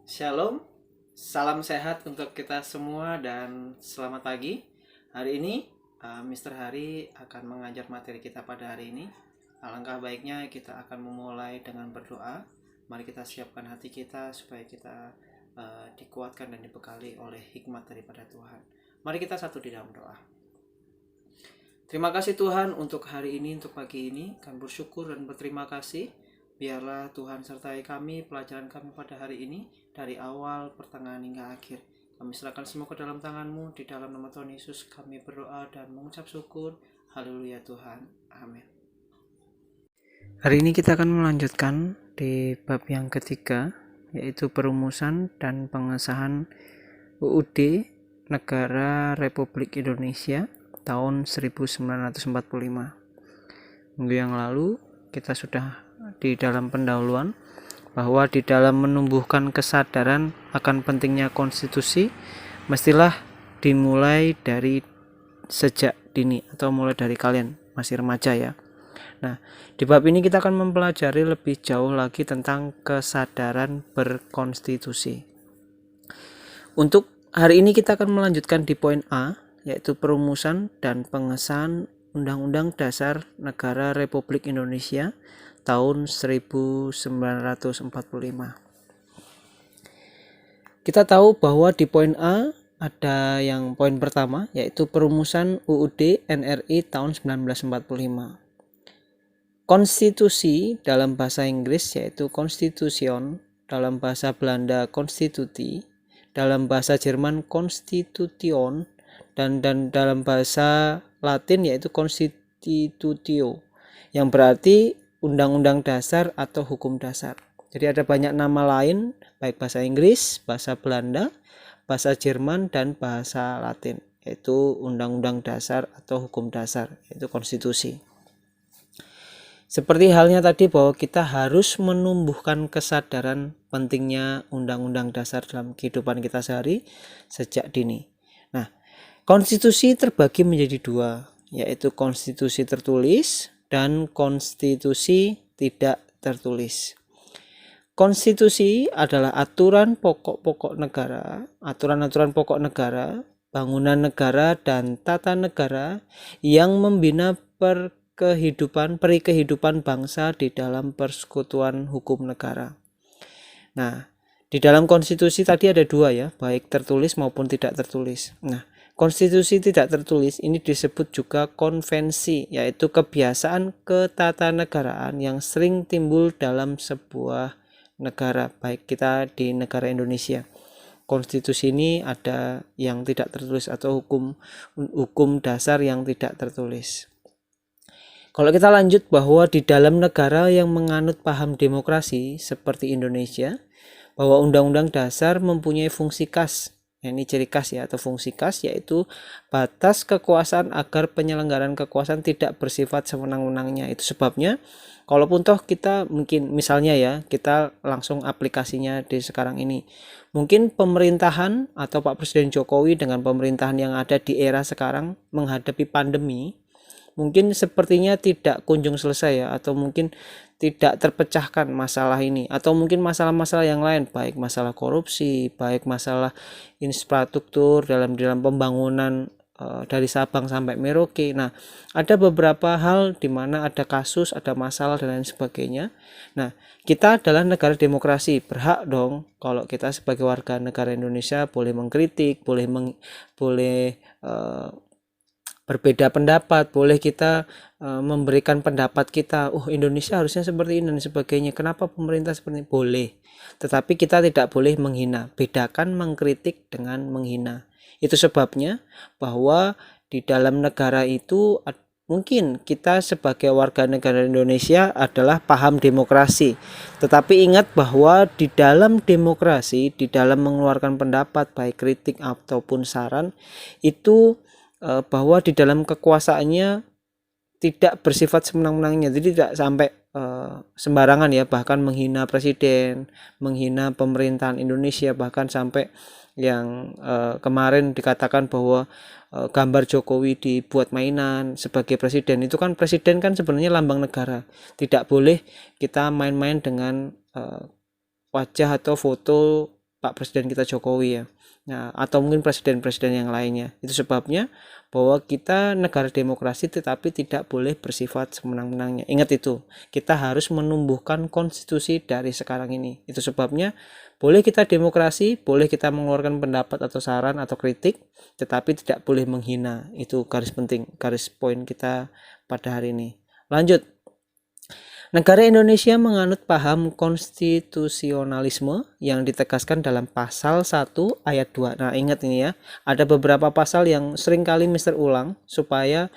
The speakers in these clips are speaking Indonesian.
Shalom, salam sehat untuk kita semua dan selamat pagi. Hari ini Mr. Hari akan mengajar materi kita pada hari ini. Alangkah baiknya kita akan memulai dengan berdoa. Mari kita siapkan hati kita supaya kita dikuatkan dan dibekali oleh hikmat daripada Tuhan. Mari kita satu di dalam doa. Terima kasih Tuhan untuk hari ini, untuk pagi ini. Kami bersyukur dan berterima kasih. Biarlah Tuhan sertai kami, pelajaran kami pada hari ini, dari awal, pertengahan hingga akhir. Kami serahkan semua ke dalam tangan-Mu, di dalam nama Tuhan Yesus kami berdoa dan mengucap syukur. Haleluya Tuhan. Amin. Hari ini kita akan melanjutkan di bab yang ketiga, yaitu perumusan dan pengesahan UUD Negara Republik Indonesia tahun 1945. Minggu yang lalu kita sudah di dalam pendahuluan bahwa di dalam menumbuhkan kesadaran akan pentingnya konstitusi mestilah dimulai dari sejak dini atau mulai dari kalian masih remaja ya. Nah, di bab ini kita akan mempelajari lebih jauh lagi tentang kesadaran berkonstitusi. Untuk hari ini kita akan melanjutkan di poin A, yaitu perumusan dan pengesahan Undang-Undang Dasar Negara Republik Indonesia tahun 1945. Kita tahu bahwa di poin A ada yang poin pertama, yaitu perumusan UUD NRI tahun 1945. Konstitusi dalam bahasa Inggris yaitu Constitution, dalam bahasa Belanda Konstituti, dalam bahasa Jerman Constitution, dan dalam bahasa Latin yaitu Constitutio, yang berarti undang-undang dasar atau hukum dasar. Jadi ada banyak nama lain, baik bahasa Inggris, bahasa Belanda, bahasa Jerman, dan bahasa Latin, yaitu undang-undang dasar atau hukum dasar, yaitu konstitusi. Seperti halnya tadi bahwa kita harus menumbuhkan kesadaran pentingnya undang-undang dasar dalam kehidupan kita sehari sejak dini. Nah, konstitusi terbagi menjadi dua, yaitu konstitusi tertulis dan konstitusi tidak tertulis. Konstitusi adalah aturan pokok negara, aturan-aturan pokok negara, bangunan negara dan tata negara yang membina perikehidupan bangsa di dalam persekutuan hukum negara. Nah, di dalam konstitusi tadi ada dua ya, baik tertulis maupun tidak tertulis. Nah, konstitusi tidak tertulis ini disebut juga konvensi, yaitu kebiasaan ketatanegaraan yang sering timbul dalam sebuah negara, baik kita di negara Indonesia. Konstitusi ini ada yang tidak tertulis atau hukum dasar yang tidak tertulis. Kalau kita lanjut bahwa di dalam negara yang menganut paham demokrasi seperti Indonesia, bahwa undang-undang dasar mempunyai fungsi khas. Ini ciri khas ya, atau fungsi khas, yaitu batas kekuasaan agar penyelenggaraan kekuasaan tidak bersifat sewenang-wenangnya. Itu sebabnya kalaupun toh kita mungkin misalnya ya, kita langsung aplikasinya di sekarang ini. Mungkin pemerintahan atau Pak Presiden Jokowi dengan pemerintahan yang ada di era sekarang menghadapi pandemi, mungkin sepertinya tidak kunjung selesai ya, atau mungkin tidak terpecahkan masalah ini, atau mungkin masalah-masalah yang lain, baik masalah korupsi, baik masalah infrastruktur dalam pembangunan dari Sabang sampai Merauke. Nah, ada beberapa hal di mana ada kasus, ada masalah dan lain sebagainya. Nah, kita adalah negara demokrasi, berhak dong kalau kita sebagai warga negara Indonesia boleh mengkritik, boleh berbeda pendapat, boleh kita memberikan pendapat kita, Indonesia harusnya seperti ini dan sebagainya, kenapa pemerintah seperti ini? Boleh, tetapi kita tidak boleh menghina. Bedakan mengkritik dengan menghina. Itu sebabnya bahwa di dalam negara itu mungkin kita sebagai warga negara Indonesia adalah paham demokrasi, tetapi ingat bahwa di dalam demokrasi, di dalam mengeluarkan pendapat baik kritik ataupun saran, itu bahwa di dalam kekuasaannya tidak bersifat semenang-menangnya, jadi tidak sampai sembarangan ya, bahkan menghina presiden, menghina pemerintahan Indonesia, bahkan sampai yang kemarin dikatakan bahwa gambar Jokowi dibuat mainan sebagai presiden. Itu kan presiden kan sebenarnya lambang negara, tidak boleh kita main-main dengan wajah atau foto Pak Presiden kita Jokowi ya. Nah, atau mungkin presiden-presiden yang lainnya. Itu sebabnya bahwa kita negara demokrasi tetapi tidak boleh bersifat semenang-menangnya. Ingat itu, kita harus menumbuhkan konstitusi dari sekarang ini. Itu sebabnya boleh kita demokrasi, boleh kita mengeluarkan pendapat atau saran atau kritik, tetapi tidak boleh menghina. Itu garis penting, garis poin kita pada hari ini. Lanjut. Negara Indonesia menganut paham konstitusionalisme yang ditegaskan dalam pasal 1 ayat 2. Nah, ingat ini ya. Ada beberapa pasal yang seringkali Mister ulang supaya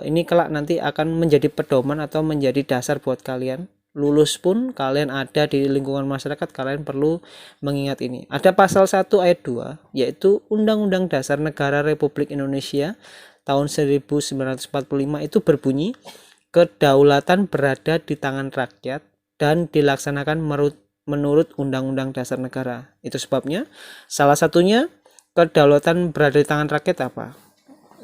ini kelak nanti akan menjadi pedoman atau menjadi dasar buat kalian. Lulus pun kalian ada di lingkungan masyarakat, kalian perlu mengingat ini. Ada pasal 1 ayat 2 yaitu Undang-Undang Dasar Negara Republik Indonesia tahun 1945 itu berbunyi, kedaulatan berada di tangan rakyat dan dilaksanakan menurut Undang-Undang Dasar Negara. Itu sebabnya salah satunya kedaulatan berada di tangan rakyat apa?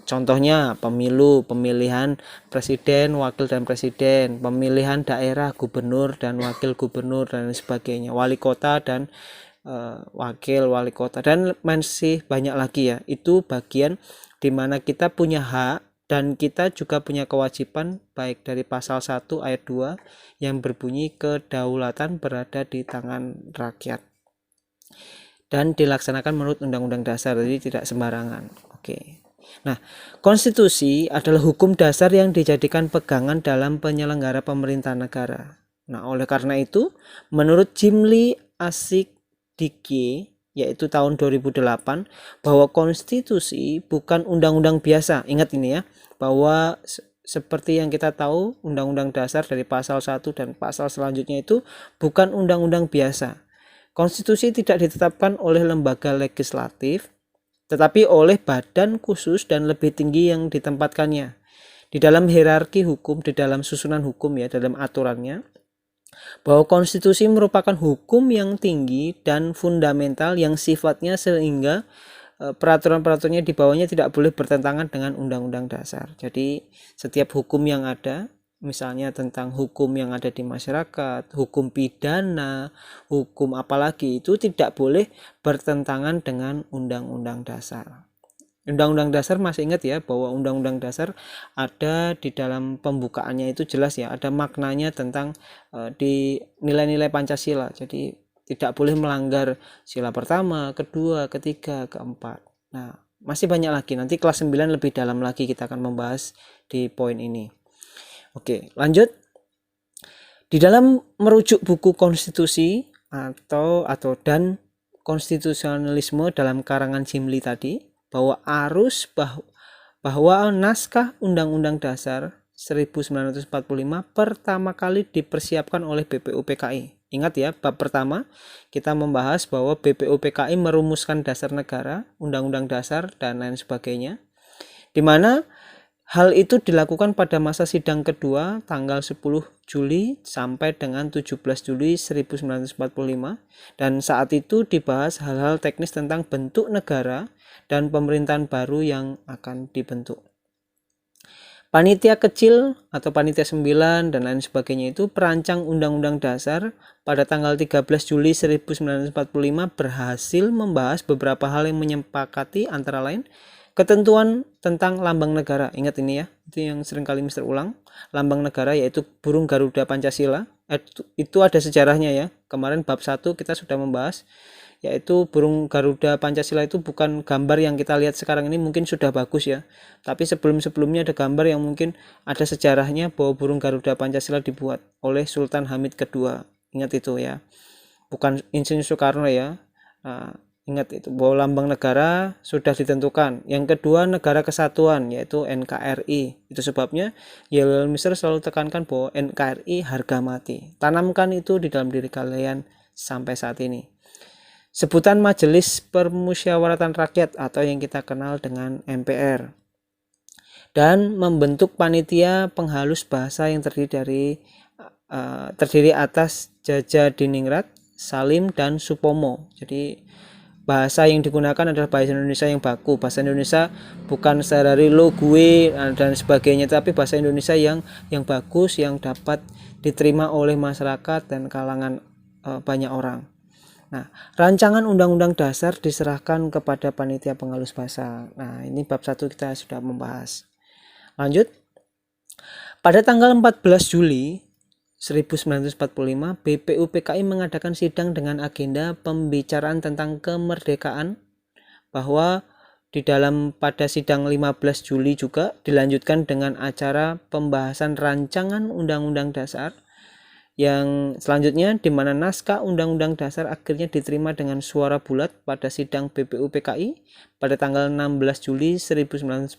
Contohnya pemilu, pemilihan presiden, wakil dan presiden, pemilihan daerah, gubernur dan wakil gubernur dan sebagainya, wali kota dan wakil wali kota, dan masih banyak lagi ya. Itu bagian di mana kita punya hak dan kita juga punya kewajiban, baik dari pasal 1 ayat 2 yang berbunyi kedaulatan berada di tangan rakyat dan dilaksanakan menurut Undang-Undang Dasar, jadi tidak sembarangan. Oke. Nah, konstitusi adalah hukum dasar yang dijadikan pegangan dalam penyelenggara pemerintahan negara. Nah, oleh karena itu, menurut Jimli Asikdiki yaitu tahun 2008, bahwa konstitusi bukan undang-undang biasa. Ingat ini ya, bahwa seperti yang kita tahu, Undang-Undang Dasar dari pasal 1 dan pasal selanjutnya itu bukan undang-undang biasa. Konstitusi tidak ditetapkan oleh lembaga legislatif, tetapi oleh badan khusus dan lebih tinggi yang ditempatkannya. Di dalam hierarki hukum, di dalam susunan hukum ya, dalam aturannya, bahwa konstitusi merupakan hukum yang tinggi dan fundamental yang sifatnya sehingga peraturan-peraturannya di bawahnya tidak boleh bertentangan dengan undang-undang dasar. Jadi setiap hukum yang ada, misalnya tentang hukum yang ada di masyarakat, hukum pidana, hukum apalagi, itu tidak boleh bertentangan dengan undang-undang dasar. Undang-Undang Dasar masih ingat ya, bahwa Undang-Undang Dasar ada di dalam pembukaannya itu jelas ya, ada maknanya tentang di nilai-nilai Pancasila. Jadi tidak boleh melanggar sila pertama, kedua, ketiga, keempat. Nah, masih banyak lagi, nanti kelas 9 lebih dalam lagi kita akan membahas di poin ini. Oke, lanjut. Di dalam merujuk buku konstitusi dan konstitusionalisme dalam karangan Jimli tadi, bahwa naskah Undang-Undang Dasar 1945 pertama kali dipersiapkan oleh BPUPKI. Ingat ya, bab pertama kita membahas bahwa BPUPKI merumuskan dasar negara, Undang-Undang Dasar dan lain sebagainya, di mana hal itu dilakukan pada masa sidang kedua tanggal 10 Juli sampai dengan 17 Juli 1945, dan saat itu dibahas hal-hal teknis tentang bentuk negara dan pemerintahan baru yang akan dibentuk. Panitia kecil atau panitia 9 dan lain sebagainya itu perancang Undang-Undang Dasar pada tanggal 13 Juli 1945 berhasil membahas beberapa hal yang menyepakati, antara lain ketentuan tentang lambang negara. Ingat ini ya, itu yang sering kali Mister ulang. Lambang negara yaitu burung Garuda Pancasila. Itu ada sejarahnya ya. Kemarin bab 1 kita sudah membahas, yaitu burung Garuda Pancasila itu bukan gambar yang kita lihat sekarang ini, mungkin sudah bagus ya. Tapi sebelum-sebelumnya ada gambar yang mungkin ada sejarahnya, bahwa burung Garuda Pancasila dibuat oleh Sultan Hamid II. Ingat itu ya. Bukan Insinyur Soekarno ya. Nah, ingat itu, bahwa lambang negara sudah ditentukan. Yang kedua, negara kesatuan, yaitu NKRI. Itu sebabnya Yellow Mister selalu tekankan bahwa NKRI harga mati. Tanamkan itu di dalam diri kalian sampai saat ini. Sebutan Majelis Permusyawaratan Rakyat atau yang kita kenal dengan MPR. Dan membentuk panitia penghalus bahasa yang terdiri atas Jaja Diningrat, Salim, dan Supomo. Jadi bahasa yang digunakan adalah bahasa Indonesia yang baku. Bahasa Indonesia bukan dari lo, gue, dan sebagainya, tapi bahasa Indonesia yang bagus, yang dapat diterima oleh masyarakat dan kalangan banyak orang. Nah, rancangan undang-undang dasar diserahkan kepada panitia pengalus bahasa. Nah, ini bab 1 kita sudah membahas. Lanjut. Pada tanggal 14 Juli 1945, BPUPKI mengadakan sidang dengan agenda pembicaraan tentang kemerdekaan, bahwa di dalam pada sidang 15 Juli juga dilanjutkan dengan acara pembahasan rancangan undang-undang dasar yang selanjutnya, di mana naskah undang-undang dasar akhirnya diterima dengan suara bulat pada sidang BPUPKI pada tanggal 16 Juli 1945,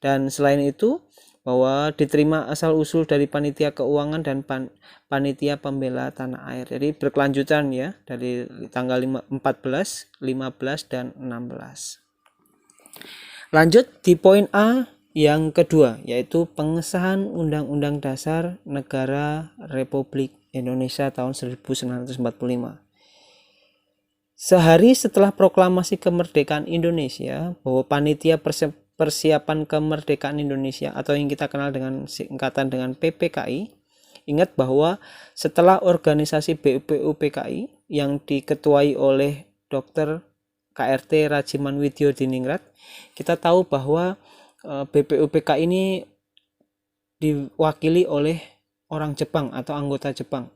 dan selain itu bahwa diterima asal-usul dari panitia keuangan dan panitia pembela tanah air. Jadi berkelanjutan ya, dari tanggal 14, 15 dan 16. Lanjut di poin A yang kedua, yaitu pengesahan Undang-Undang Dasar Negara Republik Indonesia tahun 1945. Sehari setelah proklamasi kemerdekaan Indonesia, bahwa panitia persiapan kemerdekaan Indonesia atau yang kita kenal dengan singkatan dengan PPKI, ingat bahwa setelah organisasi BPUPKI yang diketuai oleh Dr. KRT Rajiman Widyo Diningrat, kita tahu bahwa BPUPKI ini diwakili oleh orang Jepang atau anggota Jepang.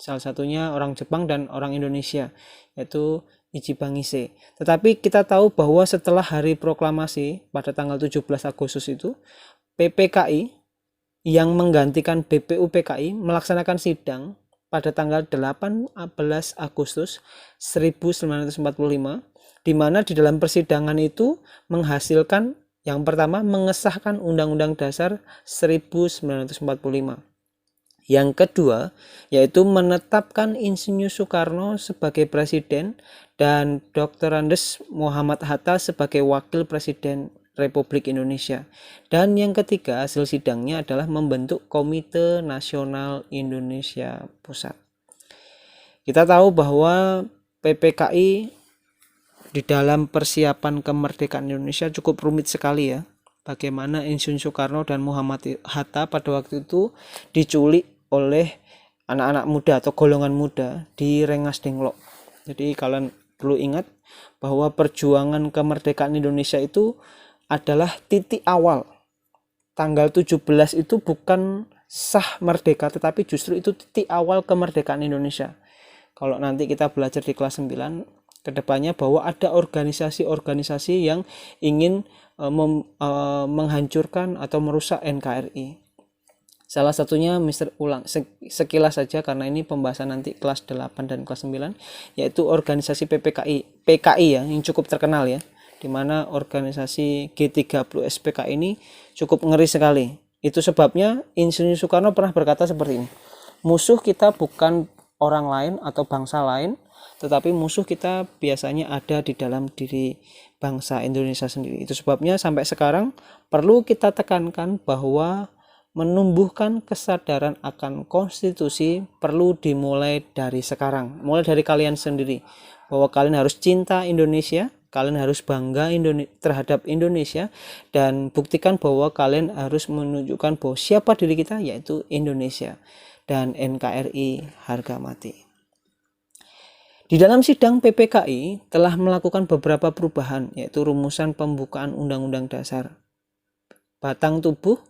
Salah satunya orang Jepang dan orang Indonesia, yaitu Ichiban Ise. Tetapi kita tahu bahwa setelah hari proklamasi pada tanggal 17 Agustus itu, PPKI yang menggantikan BPUPKI melaksanakan sidang pada tanggal 18 Agustus 1945, di mana di dalam persidangan itu menghasilkan yang pertama mengesahkan Undang-Undang Dasar 1945. Yang kedua, yaitu menetapkan Insinyur Soekarno sebagai presiden dan Dr. Andes Muhammad Hatta sebagai wakil presiden Republik Indonesia. Dan yang ketiga, hasil sidangnya adalah membentuk Komite Nasional Indonesia Pusat. Kita tahu bahwa PPKI di dalam persiapan kemerdekaan Indonesia cukup rumit sekali ya. Bagaimana Insinyur Soekarno dan Muhammad Hatta pada waktu itu diculik oleh anak-anak muda atau golongan muda di Rengas Dengklok. Jadi kalian perlu ingat bahwa perjuangan kemerdekaan Indonesia itu adalah titik awal. Tanggal 17 itu bukan sah merdeka, tetapi justru itu titik awal kemerdekaan Indonesia. Kalau nanti kita belajar di kelas 9 kedepannya, bahwa ada organisasi-organisasi yang ingin menghancurkan atau merusak NKRI. Salah satunya sekilas saja karena ini pembahasan nanti kelas 8 dan kelas 9, yaitu organisasi PKI ya, yang cukup terkenal ya, di mana organisasi G30 SPK ini cukup ngeri sekali. Itu sebabnya Insinyur Soekarno pernah berkata seperti ini, musuh kita bukan orang lain atau bangsa lain, tetapi musuh kita biasanya ada di dalam diri bangsa Indonesia sendiri. Itu sebabnya sampai sekarang perlu kita tekankan bahwa menumbuhkan kesadaran akan konstitusi perlu dimulai dari sekarang, mulai dari kalian sendiri, bahwa kalian harus cinta Indonesia, kalian harus bangga terhadap Indonesia, dan buktikan bahwa kalian harus menunjukkan bahwa siapa diri kita, yaitu Indonesia, dan NKRI harga mati. Di dalam sidang PPKI telah melakukan beberapa perubahan, yaitu rumusan pembukaan Undang-Undang Dasar, batang tubuh,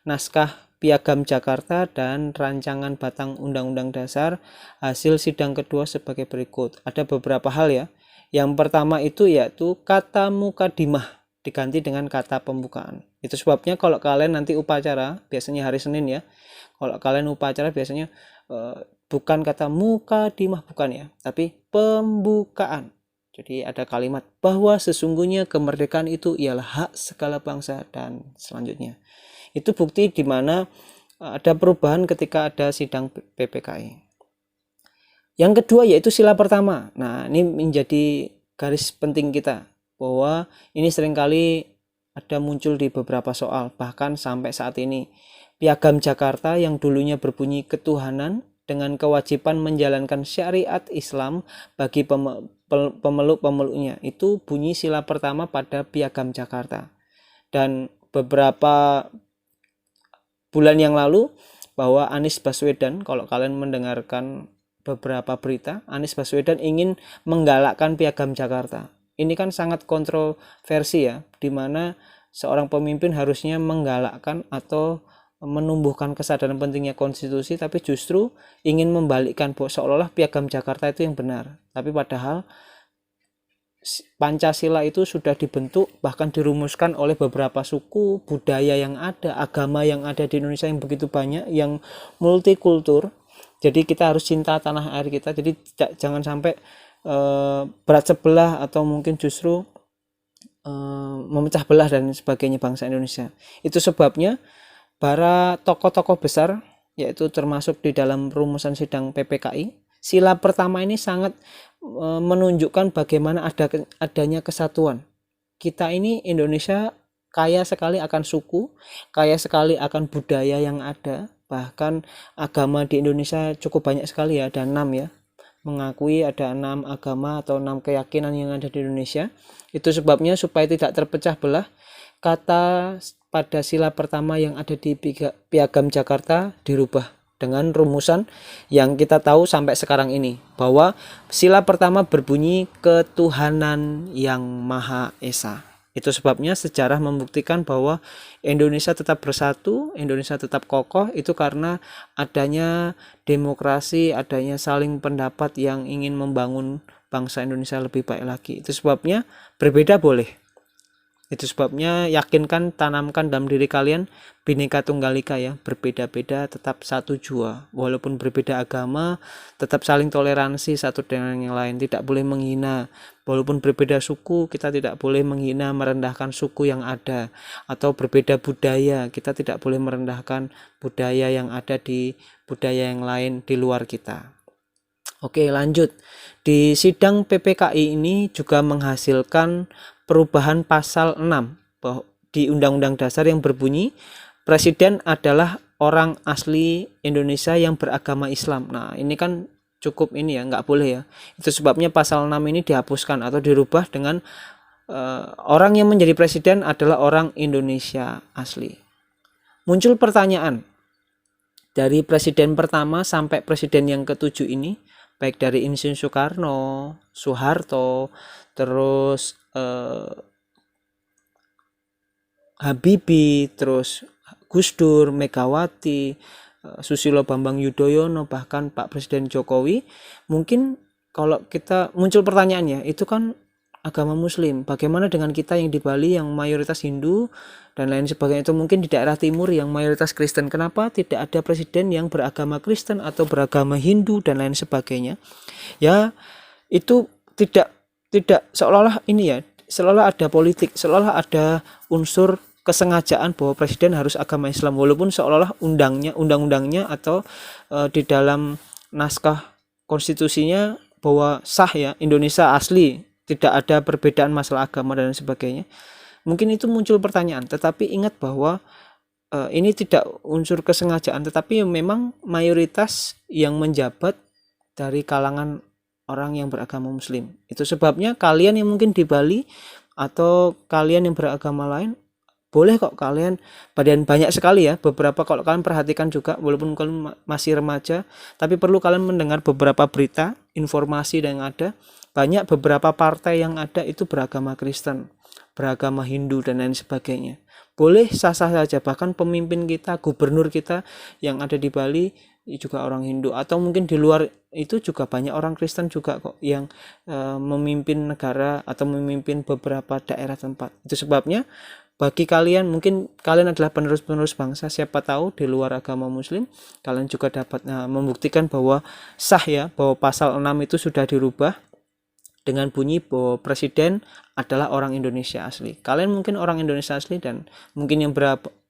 naskah Piagam Jakarta, dan rancangan batang Undang-Undang Dasar. Hasil sidang kedua sebagai berikut. Ada beberapa hal ya. Yang pertama itu yaitu kata mukadimah diganti dengan kata pembukaan. Itu sebabnya kalau kalian nanti upacara, biasanya hari Senin ya, kalau kalian upacara biasanya bukan kata mukadimah, bukan ya, tapi pembukaan. Jadi ada kalimat bahwa sesungguhnya kemerdekaan itu ialah hak segala bangsa dan selanjutnya. Itu bukti di mana ada perubahan ketika ada sidang PPKI. Yang kedua yaitu sila pertama. Nah, ini menjadi garis penting kita, bahwa ini seringkali ada muncul di beberapa soal, bahkan sampai saat ini. Piagam Jakarta yang dulunya berbunyi ketuhanan dengan kewajiban menjalankan syariat Islam bagi pemeluk-pemeluknya, itu bunyi sila pertama pada Piagam Jakarta. Dan beberapa bulan yang lalu bahwa Anies Baswedan, kalau kalian mendengarkan beberapa berita Anies Baswedan ingin menggalakkan Piagam Jakarta. Ini kan sangat kontroversi ya, di mana seorang pemimpin harusnya menggalakkan atau menumbuhkan kesadaran pentingnya konstitusi, tapi justru ingin membalikkan seolah-olah Piagam Jakarta itu yang benar. Tapi padahal Pancasila itu sudah dibentuk bahkan dirumuskan oleh beberapa suku, budaya yang ada, agama yang ada di Indonesia yang begitu banyak, yang multikultur. Jadi kita harus cinta tanah air kita. Jadi jangan sampai berat sebelah atau mungkin justru memecah belah dan sebagainya bangsa Indonesia. Itu sebabnya para tokoh-tokoh besar, yaitu termasuk di dalam rumusan sidang PPKI, sila pertama ini sangat menunjukkan bagaimana adanya kesatuan. Kita ini Indonesia kaya sekali akan suku, kaya sekali akan budaya yang ada, bahkan agama di Indonesia cukup banyak sekali ya, ada 6 ya, mengakui ada 6 agama atau 6 keyakinan yang ada di Indonesia. Itu sebabnya supaya tidak terpecah belah, kata pada sila pertama yang ada di Piagam Jakarta dirubah dengan rumusan yang kita tahu sampai sekarang ini, bahwa sila pertama berbunyi ketuhanan yang Maha Esa. Itu sebabnya sejarah membuktikan bahwa Indonesia tetap bersatu, Indonesia tetap kokoh, itu karena adanya demokrasi, adanya saling pendapat yang ingin membangun bangsa Indonesia lebih baik lagi. Itu sebabnya berbeda boleh. Itu sebabnya yakinkan, tanamkan dalam diri kalian Bhinneka Tunggal Ika ya, berbeda-beda tetap satu jua. Walaupun berbeda agama, tetap saling toleransi satu dengan yang lain, tidak boleh menghina. Walaupun berbeda suku, kita tidak boleh menghina, merendahkan suku yang ada. Atau berbeda budaya, kita tidak boleh merendahkan budaya yang ada di budaya yang lain di luar kita. Oke, lanjut. Di sidang PPKI ini juga menghasilkan perubahan pasal 6 di Undang-Undang Dasar yang berbunyi Presiden adalah orang asli Indonesia yang beragama Islam. Nah, ini kan cukup ini ya, nggak boleh ya. Itu sebabnya pasal 6 ini dihapuskan atau dirubah dengan orang yang menjadi presiden adalah orang Indonesia asli. Muncul pertanyaan dari presiden pertama sampai presiden yang ke-7 ini, baik dari Insinyur Soekarno, Soeharto, terus Habibie, terus Gus Dur, Megawati, Susilo Bambang Yudhoyono, bahkan Pak Presiden Jokowi. Mungkin kalau kita muncul pertanyaannya, itu kan agama Muslim, bagaimana dengan kita yang di Bali yang mayoritas Hindu dan lain sebagainya, itu mungkin di daerah timur yang mayoritas Kristen, kenapa tidak ada presiden yang beragama Kristen atau beragama Hindu dan lain sebagainya? Ya, itu tidak seolah-olah ini ya, seolah ada politik, seolah ada unsur kesengajaan bahwa presiden harus agama Islam, walaupun seolah-olah undang-undangnya atau di dalam naskah konstitusinya bahwa sah ya, Indonesia asli, tidak ada perbedaan masalah agama dan sebagainya. Mungkin itu muncul pertanyaan, tetapi ingat bahwa ini tidak unsur kesengajaan, tetapi memang mayoritas yang menjabat dari kalangan orang yang beragama Muslim. Itu sebabnya kalian yang mungkin di Bali atau kalian yang beragama lain, boleh kok kalian, banyak sekali ya, beberapa kalau kalian perhatikan juga, walaupun kalian masih remaja, tapi perlu kalian mendengar beberapa berita, informasi yang ada, banyak beberapa partai yang ada itu beragama Kristen, beragama Hindu dan lain sebagainya. Boleh, sah-sah saja, bahkan pemimpin kita, gubernur kita yang ada di Bali juga orang Hindu, atau mungkin di luar itu juga banyak orang Kristen juga kok yang memimpin negara atau memimpin beberapa daerah tempat. Itu sebabnya bagi kalian, mungkin kalian adalah penerus-penerus bangsa, siapa tahu di luar agama Muslim kalian juga dapat membuktikan bahwa sah ya, bahwa pasal 6 itu sudah dirubah dengan bunyi bahwa presiden adalah orang Indonesia asli. Kalian mungkin orang Indonesia asli dan mungkin yang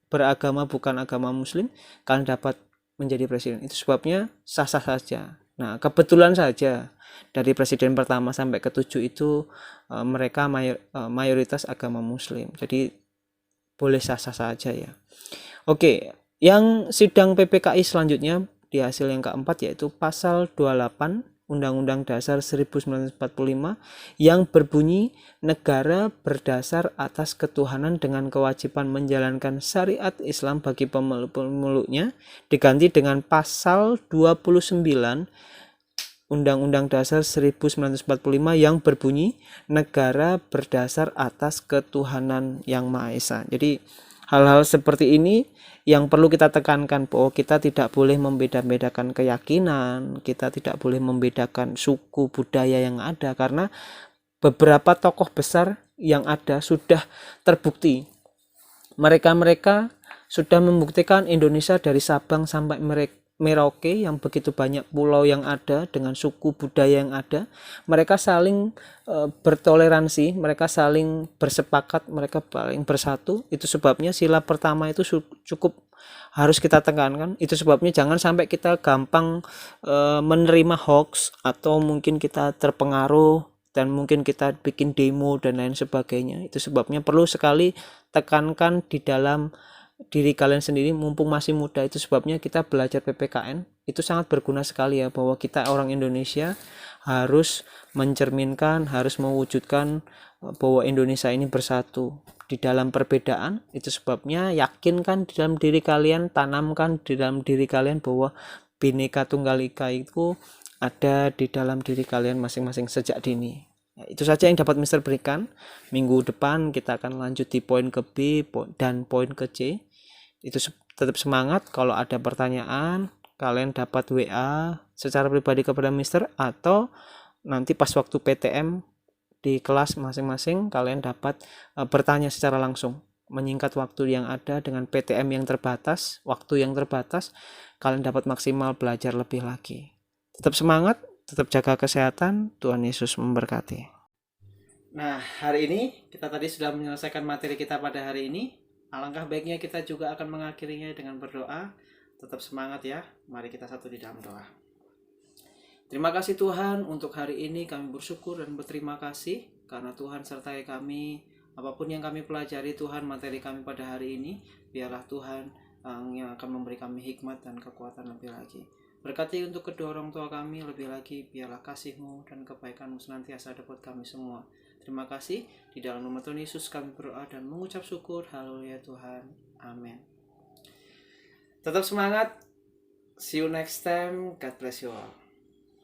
beragama bukan agama Muslim, kalian dapat menjadi presiden. Itu sebabnya sah-sah saja. Nah, kebetulan saja dari presiden pertama sampai ke-7 itu mereka mayoritas agama Muslim. Jadi boleh sah-sah saja ya. Oke, yang sidang PPKI selanjutnya di hasil yang keempat yaitu pasal 28 Undang-Undang Dasar 1945 yang berbunyi negara berdasar atas ketuhanan dengan kewajiban menjalankan syariat Islam bagi pemeluk-pemeluknya, diganti dengan pasal 29 Undang-Undang Dasar 1945 yang berbunyi negara berdasar atas ketuhanan yang Maha Esa. Jadi hal-hal seperti ini yang perlu kita tekankan, bahwa kita tidak boleh membeda-bedakan keyakinan, kita tidak boleh membedakan suku budaya yang ada, karena beberapa tokoh besar yang ada sudah terbukti. Mereka sudah membuktikan Indonesia dari Sabang sampai Merauke, yang begitu banyak pulau yang ada dengan suku budaya yang ada, mereka saling bertoleransi, mereka saling bersepakat, mereka paling bersatu. Itu sebabnya sila pertama itu cukup harus kita tekankan. Itu sebabnya jangan sampai kita gampang menerima hoax, atau mungkin kita terpengaruh dan mungkin kita bikin demo dan lain sebagainya. Itu sebabnya perlu sekali tekankan di dalam diri kalian sendiri mumpung masih muda. Itu sebabnya kita belajar PPKN itu sangat berguna sekali ya, bahwa kita orang Indonesia harus mencerminkan, harus mewujudkan bahwa Indonesia ini bersatu di dalam perbedaan. Itu sebabnya yakinkan di dalam diri kalian, tanamkan di dalam diri kalian bahwa Bhinneka Tunggal Ika itu ada di dalam diri kalian masing-masing sejak dini. Itu saja yang dapat Mister berikan. Minggu depan kita akan lanjut di poin ke B dan poin ke C. Itu tetap semangat. Kalau ada pertanyaan, kalian dapat WA secara pribadi kepada Mister, atau nanti pas waktu PTM di kelas masing-masing kalian dapat bertanya secara langsung. Menyingkat waktu yang ada dengan PTM yang terbatas, waktu yang terbatas, kalian dapat maksimal belajar lebih lagi. Tetap semangat, tetap jaga kesehatan. Tuhan Yesus memberkati. Nah, hari ini kita tadi sudah menyelesaikan materi kita pada hari ini. Alangkah baiknya kita juga akan mengakhirinya dengan berdoa. Tetap semangat ya. Mari kita satu di dalam doa. Terima kasih Tuhan, untuk hari ini kami bersyukur dan berterima kasih karena Tuhan sertai kami. Apapun yang kami pelajari Tuhan, materi kami pada hari ini, biarlah Tuhan yang akan memberi kami hikmat dan kekuatan lebih lagi. Berkati untuk kedua orang tua kami lebih lagi, biarlah kasih-Mu dan kebaikan-Mu senantiasa ada buat kami semua. Terima kasih. Di dalam nama Tuhan Yesus kami berdoa dan mengucap syukur. Haleluya Tuhan. Amin. Tetap semangat. See you next time. God bless you all.